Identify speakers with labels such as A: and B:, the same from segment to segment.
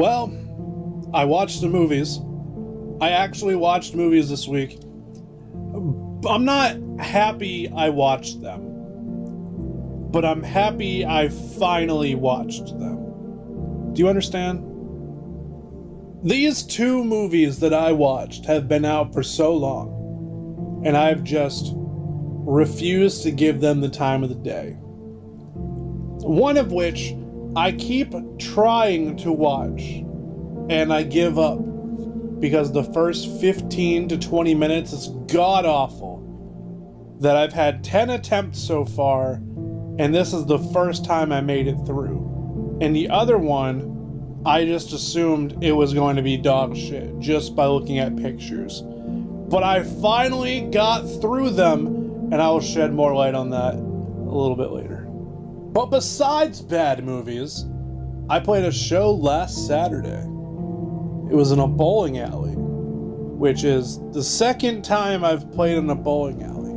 A: Well, I watched the movies. I actually watched movies this week. I'm not happy I watched them, but I'm happy I finally watched them. Do you understand? These two movies that I watched have been out for so long, and I've just refused to give them the time of the day. One of which I keep trying to watch, and I give up because the first 15 to 20 minutes is god-awful. That I've had 10 attempts so far, and this is the first time I made it through. And the other one, I just assumed it was going to be dog shit just by looking at pictures. But I finally got through them, and I will shed more light on that a little bit later. But besides bad movies, I played a show last Saturday. It was in a bowling alley, which is the second time I've played in a bowling alley,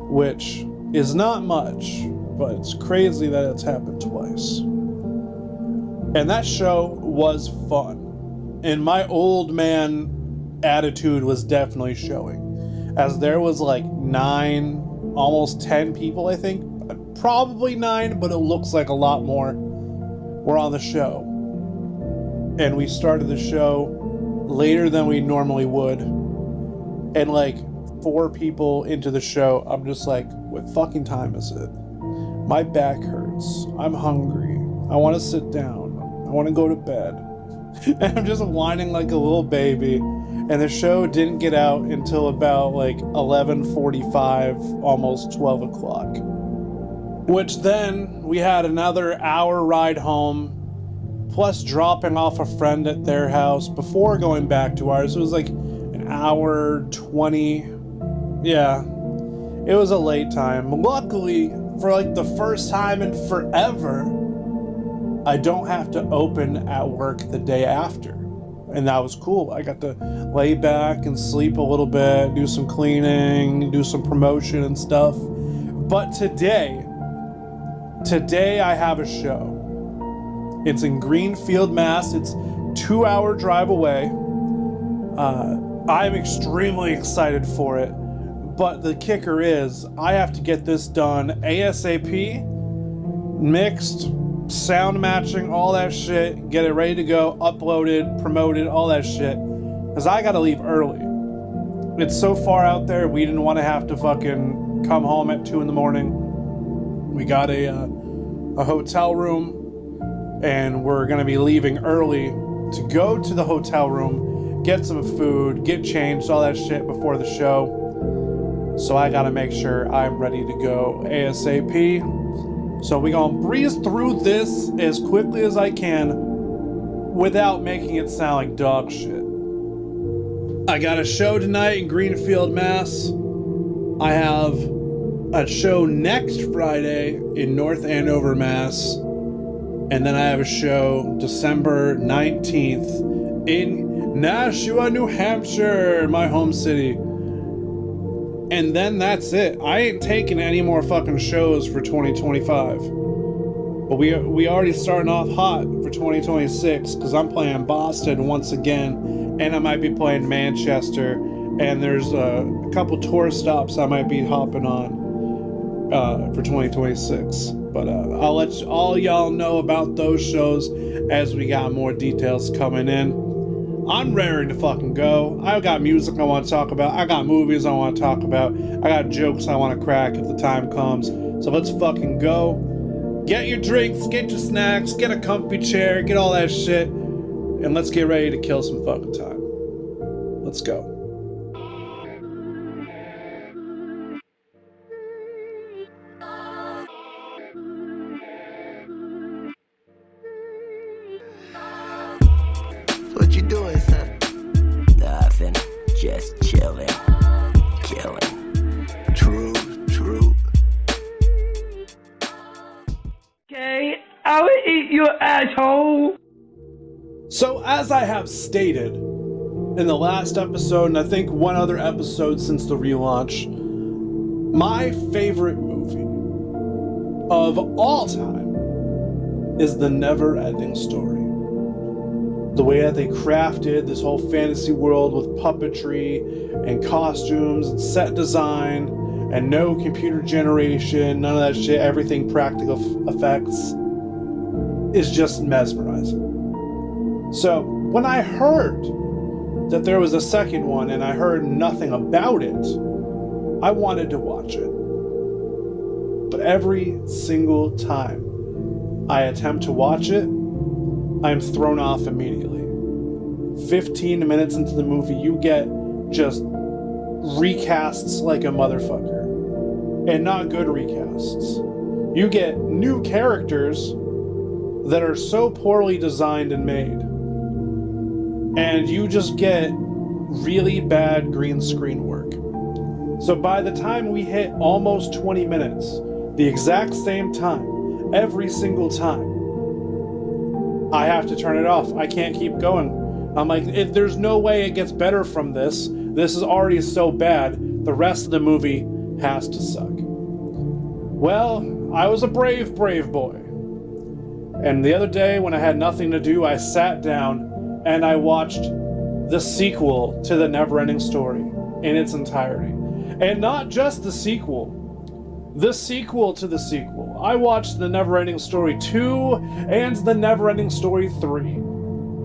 A: which is not much, but it's crazy that it's happened twice. And that show was fun, and my old man attitude was definitely showing, as there was like 9, almost 10 people, I think, probably 9, but it looks like a lot more, were on the show. And we started the show later than we normally would. And like 4 people into the show, I'm just like, what fucking time is it? My back hurts. I'm hungry. I want to sit down. I want to go to bed. And I'm just whining like a little baby. And the show didn't get out until about like 11:45, almost 12 o'clock. Which then we had another hour ride home, plus dropping off a friend at their house before going back to ours. It was like an hour 20. Yeah, it was a late time. Luckily, for like the first time in forever, I don't have to open at work the day after. And that was cool. I got to lay back and sleep a little bit, do some cleaning, do some promotion and stuff. But today I have a show. It's in Greenfield, Mass. It's a 2-hour drive away. I'm extremely excited for it. But the kicker is, I have to get this done ASAP, mixed, sound matching, all that shit, get it ready to go, uploaded, promoted, all that shit. Because I gotta leave early. It's so far out there, we didn't want to have to fucking come home at 2 in the morning. We got a hotel room, and we're gonna be leaving early to go to the hotel room, get some food, get changed, all that shit before the show. So I gotta make sure I'm ready to go ASAP. So we gonna breeze through this as quickly as I can without making it sound like dog shit. I got a show tonight in Greenfield, Mass. I have a show next Friday in North Andover, Mass. And then I have a show December 19th in Nashua, New Hampshire, my home city. And then that's it. I ain't taking any more fucking shows for 2025. But we already starting off hot for 2026 because I'm playing Boston once again, and I might be playing Manchester, and there's a couple tour stops I might be hopping on for 2026. But I'll let all y'all know about those shows as we got more details coming in. I'm raring to fucking go. I got music I want to talk about. I got movies I want to talk about. I got jokes I want to crack if the time comes. So let's fucking go. Get your drinks, get your snacks, get a comfy chair, get all that shit, and let's get ready to kill some fucking time. Let's go.
B: What you doing, son? Nothing. Just chilling. Killing. True.
C: Okay, I will eat your asshole.
A: So as I have stated in the last episode, and I think one other episode since the relaunch, my favorite movie of all time is The Never Ending Story. the way that they crafted this whole fantasy world with puppetry and costumes and set design and no computer generation, none of that shit, everything practical effects, is just mesmerizing. So when I heard that there was a second one and I heard nothing about it, I wanted to watch it. But every single time I attempt to watch it, I'm thrown off immediately. 15 minutes into the movie, you get just recasts like a motherfucker. And not good recasts. You get new characters that are so poorly designed and made. And you just get really bad green screen work. So by the time we hit almost 20 minutes, the exact same time, every single time, I have to turn it off. I can't keep going. I'm like, if there's no way it gets better from this. This is already so bad. The rest of the movie has to suck. Well, I was a brave boy. And the other day when I had nothing to do, I sat down and I watched the sequel to The Neverending Story in its entirety. And not just the sequel to the sequel. I watched The Neverending Story 2 and The Neverending Story 3.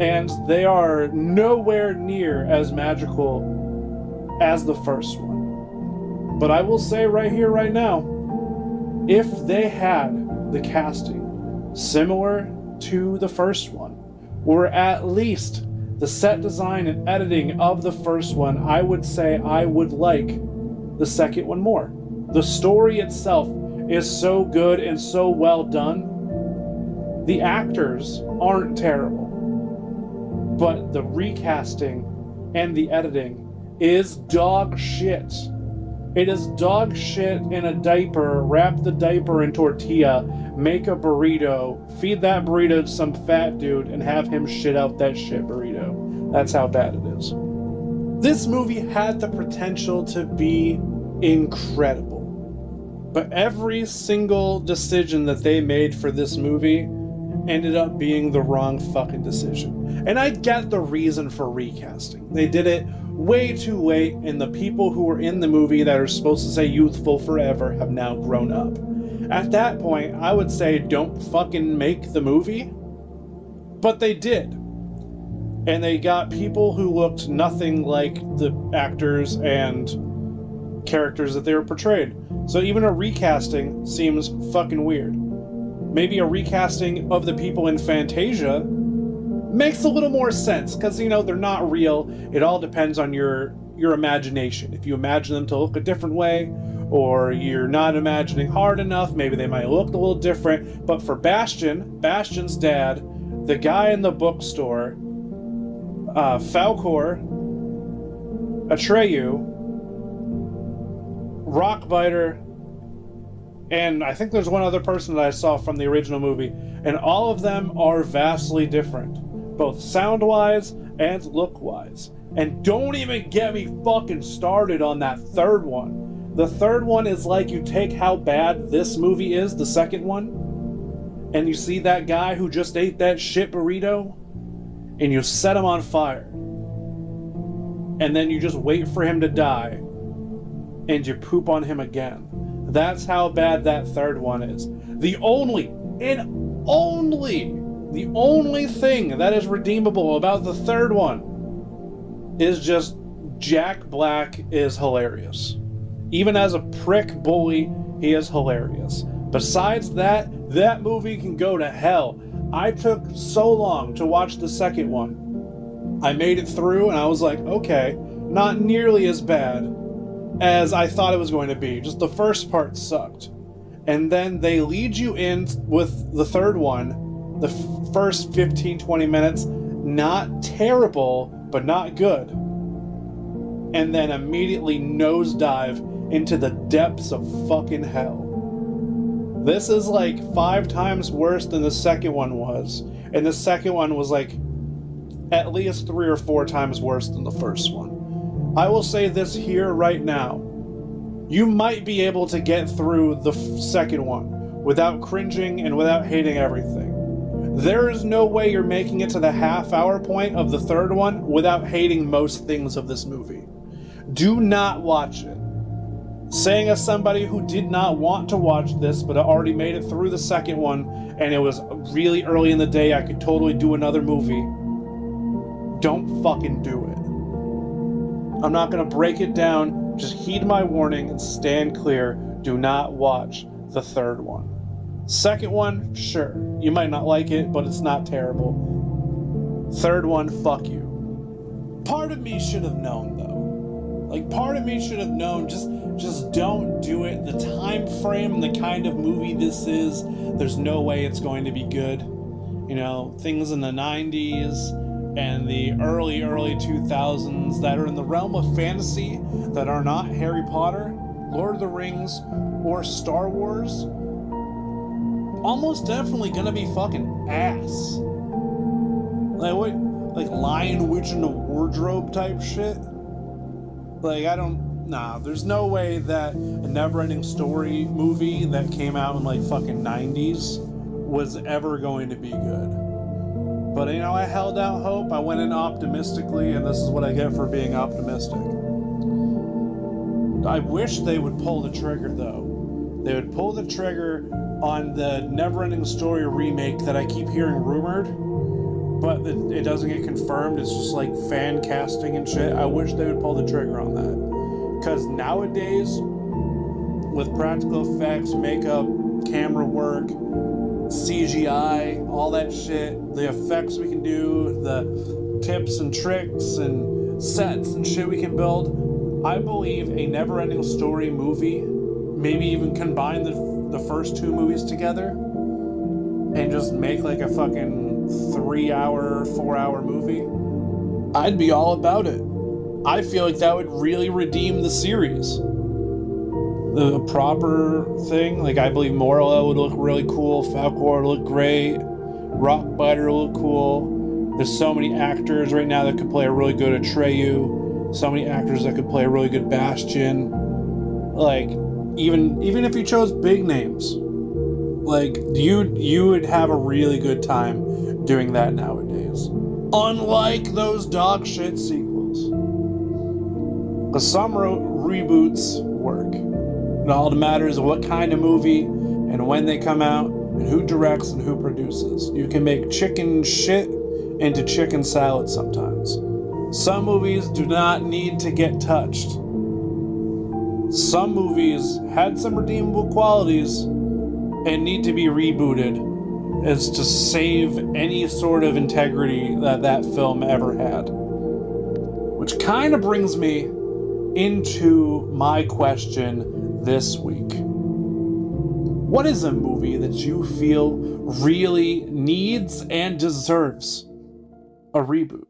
A: And they are nowhere near as magical as the first one. But I will say right here, right now, if they had the casting similar to the first one, or at least the set design and editing of the first one, I would say I would like the second one more. The story itself is so good and so well done. The actors aren't terrible, but the recasting and the editing is dog shit. It is dog shit in a diaper. Wrap the diaper in tortilla, make a burrito, feed that burrito to some fat dude, and have him shit out that shit burrito. That's how bad it is. This movie had the potential to be incredible, but every single decision that they made for this movie ended up being the wrong fucking decision. And I get the reason for recasting. They did it way too late, and the people who were in the movie that are supposed to say youthful forever have now grown up. At that point, I would say don't fucking make the movie. But they did. And they got people who looked nothing like the actors and characters that they were portrayed. So even a recasting seems fucking weird. Maybe a recasting of the people in Fantasia makes a little more sense, because, you know, they're not real. It all depends on your imagination. If you imagine them to look a different way, or you're not imagining hard enough, maybe they might look a little different. But for Bastian's dad, the guy in the bookstore, Falcor, Atreyu, Rockbiter, and I think there's one other person that I saw from the original movie, and all of them are vastly different, both sound-wise and look-wise. And don't even get me fucking started on that third one. The third one is like you take how bad this movie is, the second one, and you see that guy who just ate that shit burrito, and you set him on fire. And then you just wait for him to die, and you poop on him again. That's how bad that third one is. The only thing that is redeemable about the third one is just Jack Black is hilarious. Even as a prick bully, he is hilarious. Besides that, that movie can go to hell. I took so long to watch the second one. I made it through and I was like, okay, not nearly as bad as I thought it was going to be. Just the first part sucked. And then they lead you in with the third one, the first 15-20 minutes, not terrible, but not good. And then immediately nosedive into the depths of fucking hell. This is like 5 times worse than the second one was. And the second one was like at least 3 or 4 times worse than the first one. I will say this here right now. You might be able to get through the second one without cringing and without hating everything. There is no way you're making it to the half-hour point of the third one without hating most things of this movie. Do not watch it. Saying as somebody who did not want to watch this, but already made it through the second one, and it was really early in the day, I could totally do another movie. Don't fucking do it. I'm not gonna break it down. Just heed my warning and stand clear. Do not watch the third one. Second one, sure. You might not like it, but it's not terrible. Third one, fuck you. Part of me should have known, though. Like, part of me should have known, just don't do it. The time frame, the kind of movie this is, there's no way it's going to be good. You know, things in the 90s and the early 2000s that are in the realm of fantasy that are not Harry Potter, Lord of the Rings, or Star Wars, almost definitely gonna be fucking ass. Like what? Like Lion, Witch, and the Wardrobe type shit? Like, there's no way that a Neverending Story movie that came out in like fucking 90s was ever going to be good. But you know, I held out hope, I went in optimistically, and this is what I get for being optimistic. I wish they would pull the trigger though. They would pull the trigger on the Neverending Story remake that I keep hearing rumored, but it doesn't get confirmed. It's just like fan casting and shit. I wish they would pull the trigger on that. Because nowadays, with practical effects, makeup, camera work, CGI, all that shit, the effects we can do, the tips and tricks and sets and shit we can build, I believe a Neverending Story movie, maybe even combine the first two movies together and just make like a fucking 3-hour, 4-hour movie, I'd be all about it. I feel like that would really redeem the series. The proper thing, like I believe Morla would look really cool, Falcor would look great, Rockbiter would look cool. There's so many actors right now that could play a really good Atreyu, so many actors that could play a really good Bastion. Like, even if you chose big names, like you would have a really good time doing that nowadays. Unlike those dog shit sequels. Because some reboots work. And all that matters is what kind of movie and when they come out and who directs and who produces. You can make chicken shit into chicken salad sometimes. Some movies do not need to get touched. Some movies had some redeemable qualities and need to be rebooted as to save any sort of integrity that film ever had. Which kind of brings me into my question this week. What is a movie that you feel really needs and deserves a reboot?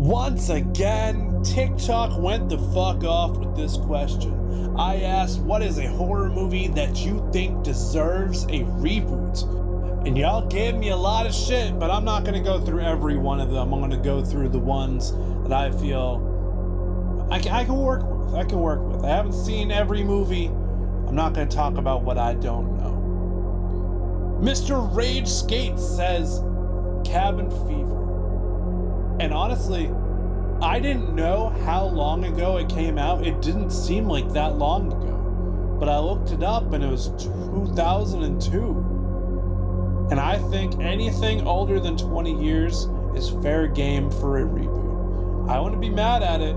A: Once again, TikTok went the fuck off with this question. I asked, what is a horror movie that you think deserves a reboot? And y'all gave me a lot of shit, but I'm not going to go through every one of them. I'm going to go through the ones that I feel I can work with. I haven't seen every movie. I'm not going to talk about what I don't know. Mr. Rage Skates says Cabin Fever. And honestly, I didn't know how long ago it came out. It didn't seem like that long ago. But I looked it up and it was 2002. And I think anything older than 20 years is fair game for a reboot. I wouldn't be mad at it.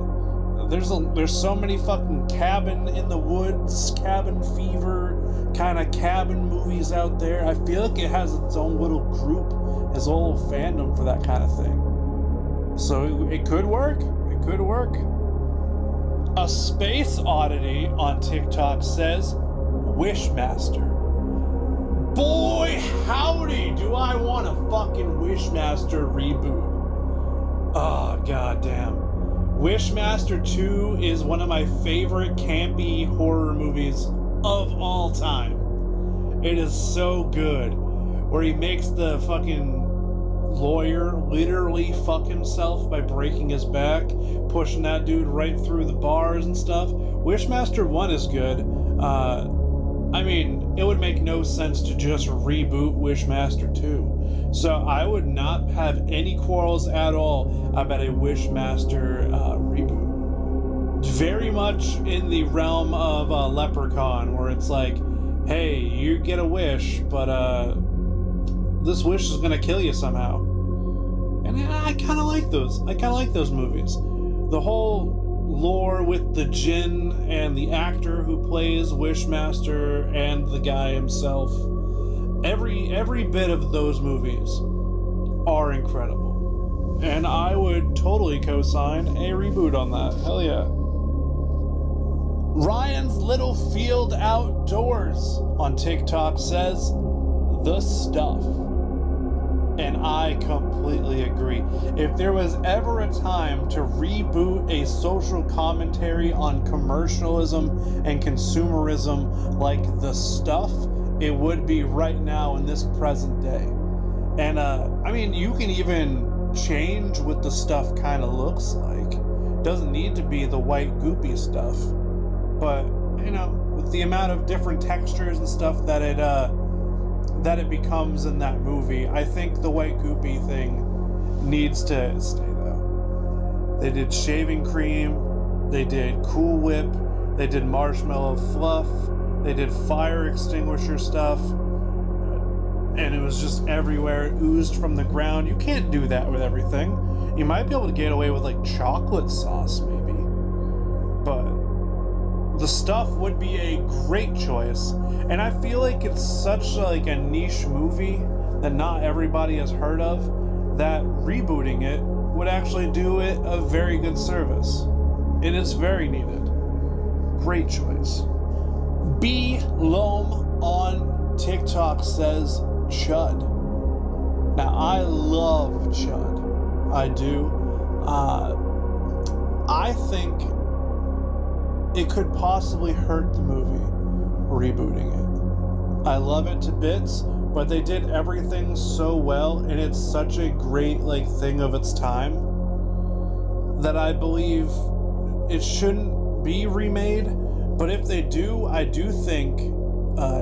A: There's so many fucking cabin in the woods, cabin fever, kind of cabin movies out there. I feel like it has its own little group, its own little fandom for that kind of thing. So it could work. It could work. A Space Oddity on TikTok says Wishmaster. Boy, howdy, do I want a fucking Wishmaster reboot. Oh, goddamn. Wishmaster 2 is one of my favorite campy horror movies of all time. It is so good. Where he makes the fucking lawyer literally fuck himself by breaking his back, pushing that dude right through the bars and stuff. Wishmaster 1 is good. I mean, it would make no sense to just reboot Wishmaster 2. So I would not have any quarrels at all about a Wishmaster reboot. Very much in the realm of Leprechaun, where it's like, hey, you get a wish, but this wish is gonna kill you somehow. And I kind of like those. I kind of like those movies. The whole lore with the djinn and the actor who plays Wishmaster and the guy himself. Every bit of those movies are incredible. And I would totally co-sign a reboot on that. Hell yeah. Ryan's Little Field Outdoors on TikTok says, the stuff. And I completely agree. If there was ever a time to reboot a social commentary on commercialism and consumerism like The Stuff, it would be right now in this present day. And I mean, you can even change what The Stuff kind of looks like. It doesn't need to be the white goopy stuff. But, you know, with the amount of different textures and stuff that it becomes in that movie, I think the white goopy thing needs to stay though. They did shaving cream, they did Cool Whip, they did marshmallow fluff, they did fire extinguisher stuff, and it was just everywhere. It oozed from the ground. You can't do that with everything. You might be able to get away with like chocolate sauce maybe, but The Stuff would be a great choice, and I feel like it's such like a niche movie that not everybody has heard of, that rebooting it would actually do it a very good service. It is very needed. Great choice. B. Loam on TikTok says Chud. Now I love Chud. I do. I think it could possibly hurt the movie rebooting it. I love it to bits, but they did everything so well, and it's such a great like thing of its time that I believe it shouldn't be remade. But if they do, I do think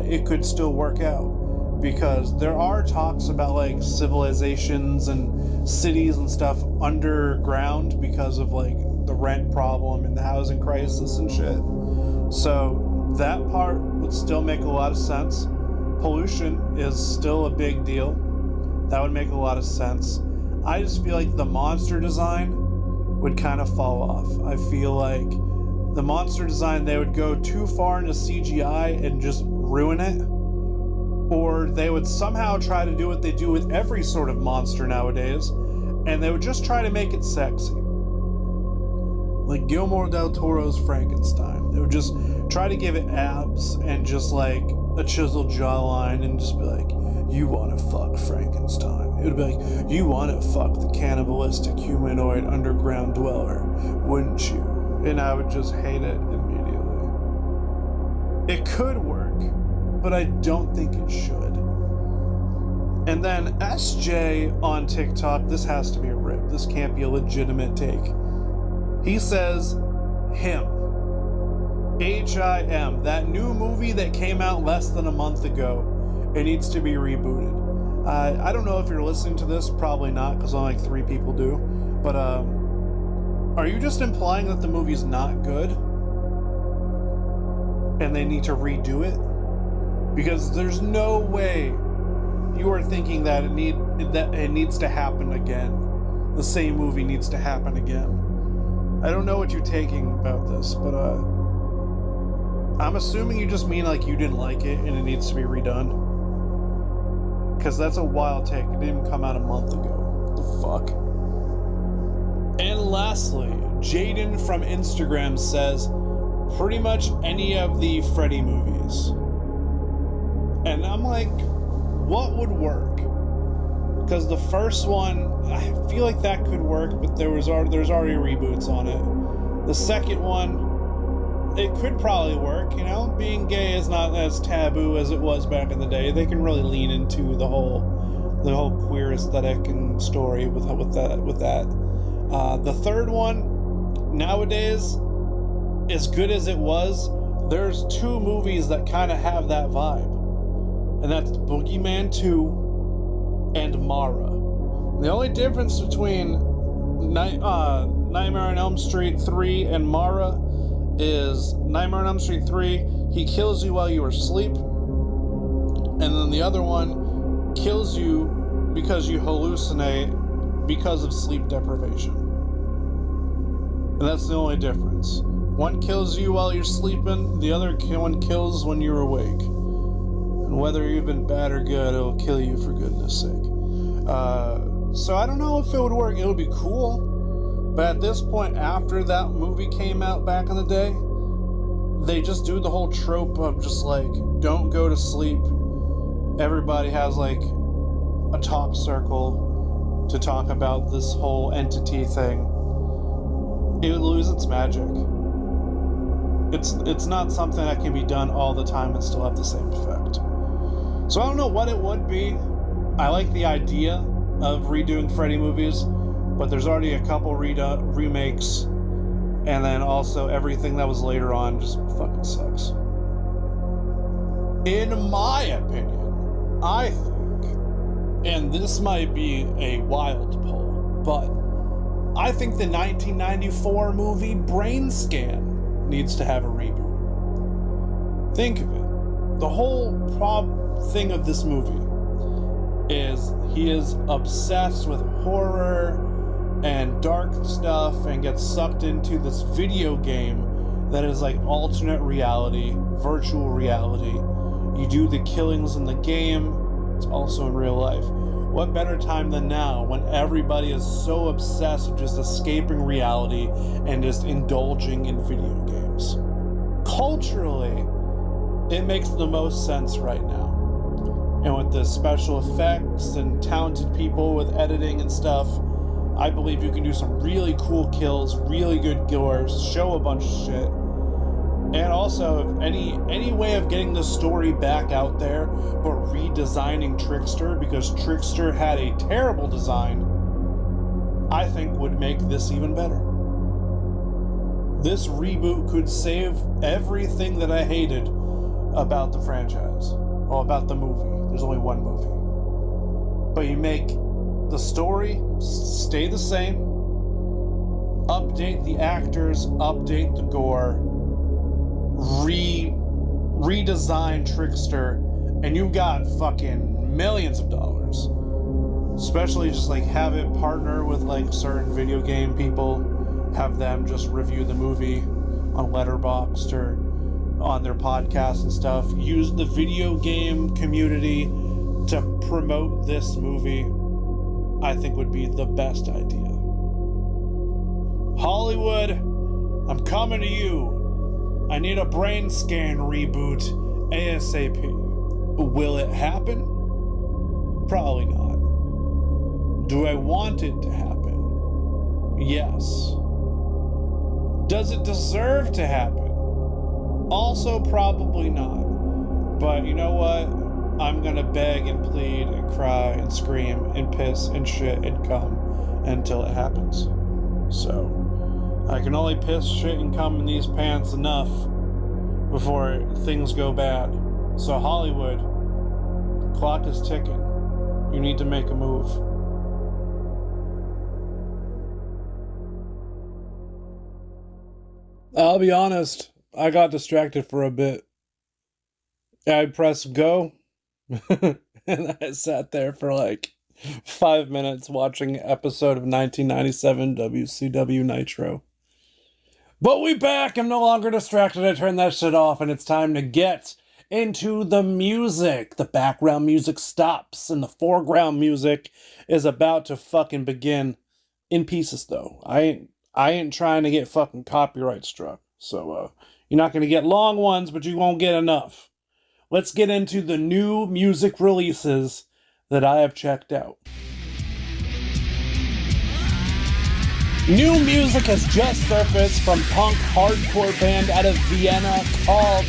A: it could still work out, because there are talks about like civilizations and cities and stuff underground because of like the rent problem and the housing crisis and shit. So that part would still make a lot of sense. Pollution is still a big deal. That would make a lot of sense. I just feel like the monster design would kind of fall off. I feel like the monster design, they would go too far into CGI and just ruin it. Or they would somehow try to do what they do with every sort of monster nowadays, and they would just try to make it sexy. Like Guillermo del Toro's Frankenstein. They would just try to give it abs and just like a chiseled jawline and just be like, you want to fuck Frankenstein. It would be like, you want to fuck the cannibalistic humanoid underground dweller, wouldn't you? And I would just hate it immediately. It could work, but I don't think it should. And then SJ on TikTok, this has to be a rip. This can't be a legitimate take. He says, Him. H-I-M. That new movie that came out less than a month ago, it needs to be rebooted. I don't know if you're listening to this, probably not, because only like 3 people do. But are you just implying that the movie's not good? And they need to redo it? Because there's no way you are thinking that it needs to happen again. The same movie needs to happen again. I don't know what you're taking about this, but I'm assuming you just mean like you didn't like it and it needs to be redone. Because that's a wild take. It didn't even come out a month ago. What the fuck? And lastly, Jaden from Instagram says, pretty much any of the Freddy movies. And I'm like, what would work? Because the first one, I feel like that could work, but there's already reboots on it. The second one, it could probably work, you know? Being gay is not as taboo as it was back in the day. They can really lean into the whole queer aesthetic and story with that. The third one, nowadays, as good as it was, there's 2 movies that kind of have that vibe. and that's Boogeyman 2 and Mara. The only difference between Nightmare on Elm Street 3 and Mara is Nightmare on Elm Street 3, he kills you while you are asleep, and then the other one kills you because you hallucinate because of sleep deprivation. And that's the only difference. One kills you while you're sleeping, the other one kills when you're awake. And whether you've been bad or good, it'll kill you for goodness sake. So I don't know if it would work. It would be cool. But at this point, after that movie came out back in the day, they just do the whole trope of just like, don't go to sleep. Everybody has like a talk circle to talk about this whole entity thing. It would lose its magic. It's not something that can be done all the time and still have the same effect. So I don't know what it would be. I like the idea of redoing Freddy movies, but there's already a couple remakes, and then also everything that was later on just fucking sucks. In my opinion, I think, and this might be a wild poll, but I think the 1994 movie Brain Scan needs to have a reboot. Think of it. The whole thing of this movie is he is obsessed with horror and dark stuff and gets sucked into this video game that is like alternate reality, virtual reality. You do the killings in the game, it's also in real life. What better time than now when everybody is so obsessed with just escaping reality and just indulging in video games? Culturally, it makes the most sense right now. And with the special effects and talented people with editing and stuff, I believe you can do some really cool kills, really good gore, show a bunch of shit. And also, if any way of getting the story back out there, but redesigning Trickster, because Trickster had a terrible design, I think would make this even better. This reboot could save everything that I hated about the franchise. Well, about the movie. There's only one movie. But you make the story stay the same, update the actors, update the gore, redesign Trickster, and you've got fucking millions of dollars. Especially just like have it partner with like certain video game people, have them just review the movie on Letterboxd or on their podcasts and stuff. Use the video game community to promote this movie. I think would be the best idea. Hollywood, I'm coming to you. I need a Brain Scan reboot ASAP. Will it happen? Probably not. Do I want it to happen? Yes. Does it deserve to happen? Also probably not. But you know what? I'm gonna beg and plead and cry and scream and piss and shit and cum until it happens. So I can only piss, shit, and cum in these pants enough before things go bad. So Hollywood, the clock is ticking. You need to make a move. I'll be honest, I got distracted for a bit. I pressed go, and I sat there for like 5 minutes watching an episode of 1997 WCW Nitro. But we back! I'm no longer distracted. I turned that shit off, and it's time to get into the music. The background music stops, and the foreground music is about to fucking begin. In pieces, though. I ain't trying to get fucking copyright struck. So, you're not gonna get long ones, but you won't get enough. Let's get into the new music releases that I have checked out. New music has just surfaced from punk hardcore band out of Vienna called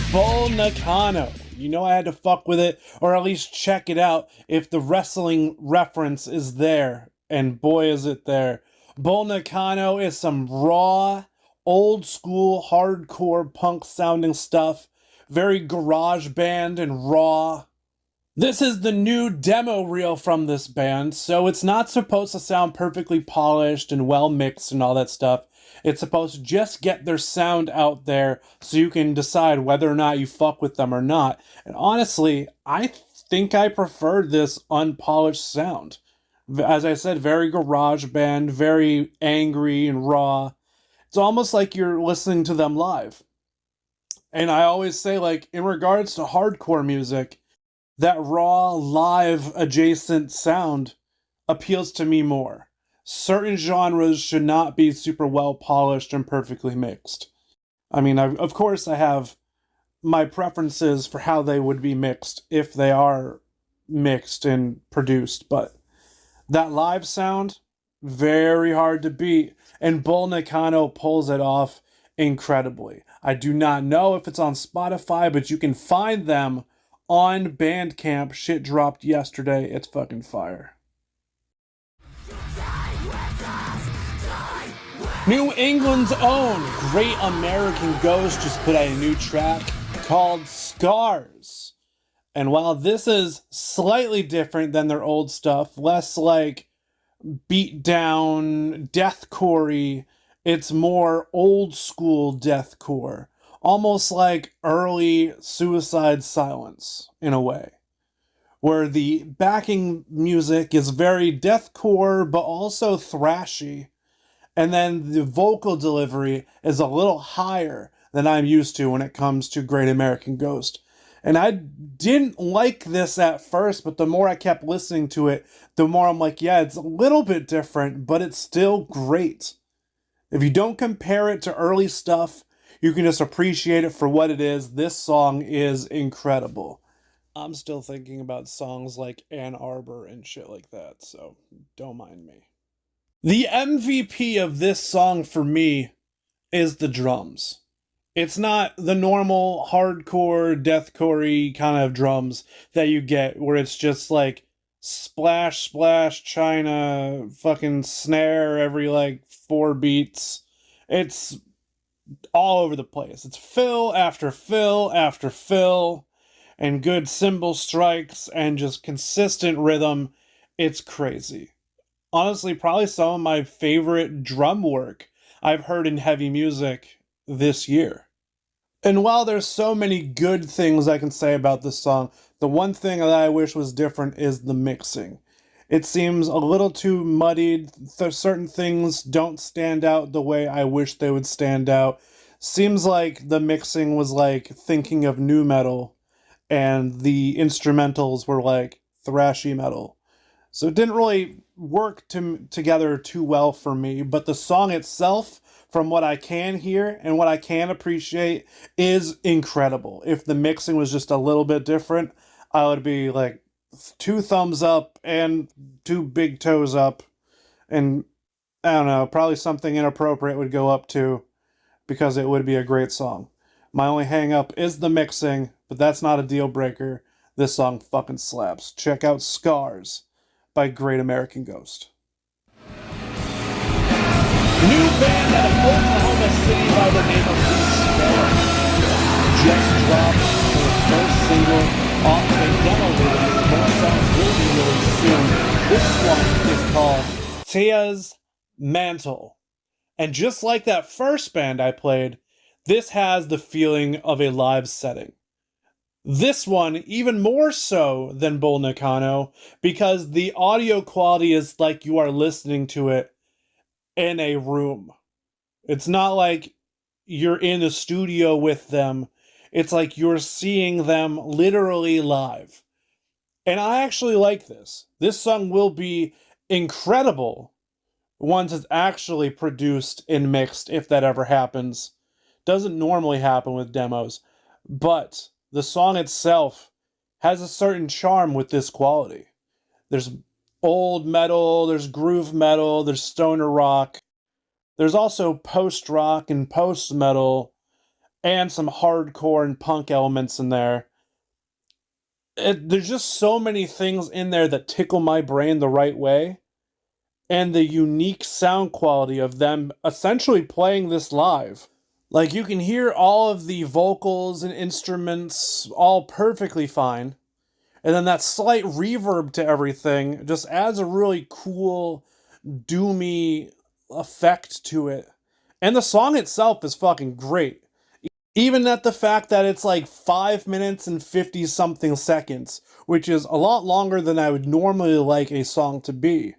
A: Volcano. You know I had to fuck with it, or at least check it out if the wrestling reference is there. And boy is it there. Volcano is some raw, old school, hardcore punk sounding stuff. Very garage band and raw. This is the new demo reel from this band, so it's not supposed to sound perfectly polished and well mixed and all that stuff. It's supposed to just get their sound out there so you can decide whether or not you fuck with them or not. And honestly, I think I preferred this unpolished sound. As I said, very garage band, very angry and raw. It's almost like you're listening to them live. And I always say, like, in regards to hardcore music, that raw, live, adjacent sound appeals to me more. Certain genres should not be super well polished and perfectly mixed. I mean, of course, I have my preferences for how they would be mixed if they are mixed and produced, but that live sound, very hard to beat, and Bull Nakano pulls it off incredibly. I do not know if it's on Spotify, but you can find them on Bandcamp. Shit dropped yesterday. It's fucking fire. New England's own Great American Ghost just put out a new track called Scars. And while this is slightly different than their old stuff, less like beat down deathcore-y, it's more old school deathcore. Almost like early Suicide Silence, in a way. Where the backing music is very deathcore, but also thrashy. And then the vocal delivery is a little higher than I'm used to when it comes to Great American Ghost. And I didn't like this at first, but the more I kept listening to it, the more I'm like, yeah, it's a little bit different, but it's still great. If you don't compare it to early stuff, you can just appreciate it for what it is. This song is incredible. I'm still thinking about songs like Ann Arbor and shit like that, so don't mind me. The MVP of this song for me is the drums. It's not the normal hardcore, deathcore kind of drums that you get where it's just like splash, splash, China, fucking snare every like 4 beats. It's all over the place. It's fill after fill after fill and good cymbal strikes and just consistent rhythm. It's crazy. Honestly, probably some of my favorite drum work I've heard in heavy music this year. And while there's so many good things I can say about this song, the one thing that I wish was different is the mixing. It seems a little too muddied. Certain things don't stand out the way I wish they would stand out. Seems like the mixing was like thinking of nu metal, and the instrumentals were like thrashy metal. So it didn't really work together too well for me, but the song itself, from what I can hear and what I can appreciate, is incredible. If the mixing was just a little bit different, I would be like 2 thumbs up and 2 big toes up, and I don't know, probably something inappropriate would go up too, because it would be a great song. My only hang up is the mixing, but that's not a deal breaker. This song fucking slaps. Check out Scars by Great American Ghost. New band out of Oklahoma City by the name of Despair just dropped their first single off of a demo release. More songs will be released soon. This one is called Tea's Mantle. And just like that first band I played, this has the feeling of a live setting. This one, even more so than Bull Nakano, because the audio quality is like you are listening to it in a room. It's not like you're in a studio with them. It's like you're seeing them literally live. And I actually like this. This song will be incredible once it's actually produced and mixed, if that ever happens. Doesn't normally happen with demos, but the song itself has a certain charm with this quality. There's old metal, there's groove metal, there's stoner rock. There's also post-rock and post-metal and some hardcore and punk elements in there. There's just so many things in there that tickle my brain the right way. And the unique sound quality of them essentially playing this live. Like, you can hear all of the vocals and instruments all perfectly fine. And then that slight reverb to everything just adds a really cool, doomy effect to it. And the song itself is fucking great. Even at the fact that it's like 5 minutes and 50 something seconds, which is a lot longer than I would normally like a song to be.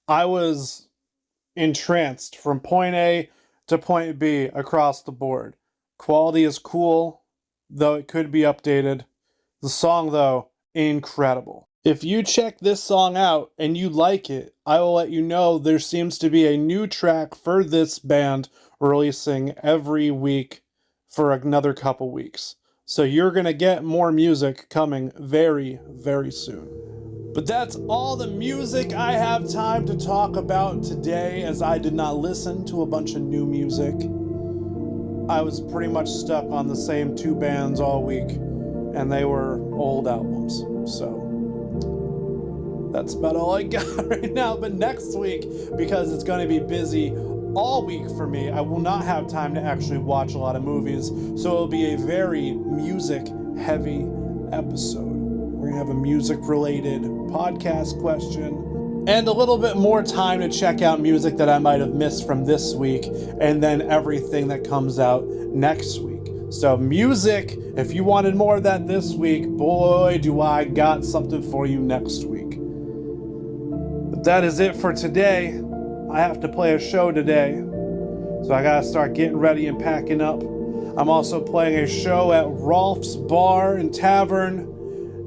A: I was entranced from point A to point B across the board. Quality is cool, though it could be updated. The song, though, incredible. If you check this song out and you like it, I will let you know there seems to be a new track for this band releasing every week for another couple weeks. So you're going to get more music coming very, very soon. But that's all the music I have time to talk about today, as I did not listen to a bunch of new music. I was pretty much stuck on the same 2 bands all week, and they were old albums. So that's about all I got right now. But next week, because it's going to be busy all week for me, I will not have time to actually watch a lot of movies. So it'll be a very music-heavy episode. We're going to have a music-related podcast question and a little bit more time to check out music that I might have missed from this week, and then everything that comes out next week. So music, if you wanted more of that this week, boy, do I got something for you next week. But that is it for today. I have to play a show today, so I gotta start getting ready and packing up. I'm also playing a show at Rolf's Bar and Tavern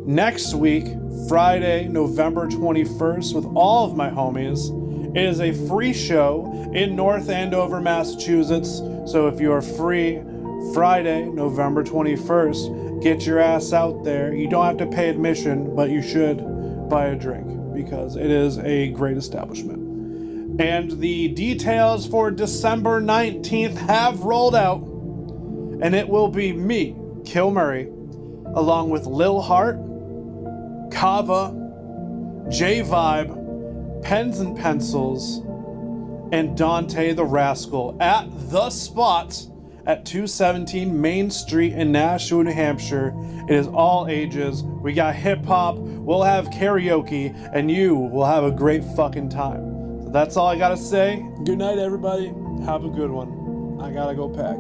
A: next week, Friday, November 21st, with all of my homies. It is a free show in North Andover, Massachusetts, so if you are free Friday, November 21st, get your ass out there. You don't have to pay admission, but you should buy a drink, because it is a great establishment. And the details for December 19th have rolled out, and it will be me, Kill Murray, along with Lil Hart, Kava, J-Vibe, Pens and Pencils, and Dante the Rascal at The Spot at 217 Main Street in Nashua, New Hampshire. It is all ages. We got hip-hop, we'll have karaoke, and you will have a great fucking time. So that's all I gotta say. Good night, everybody. Have a good one. I gotta go pack.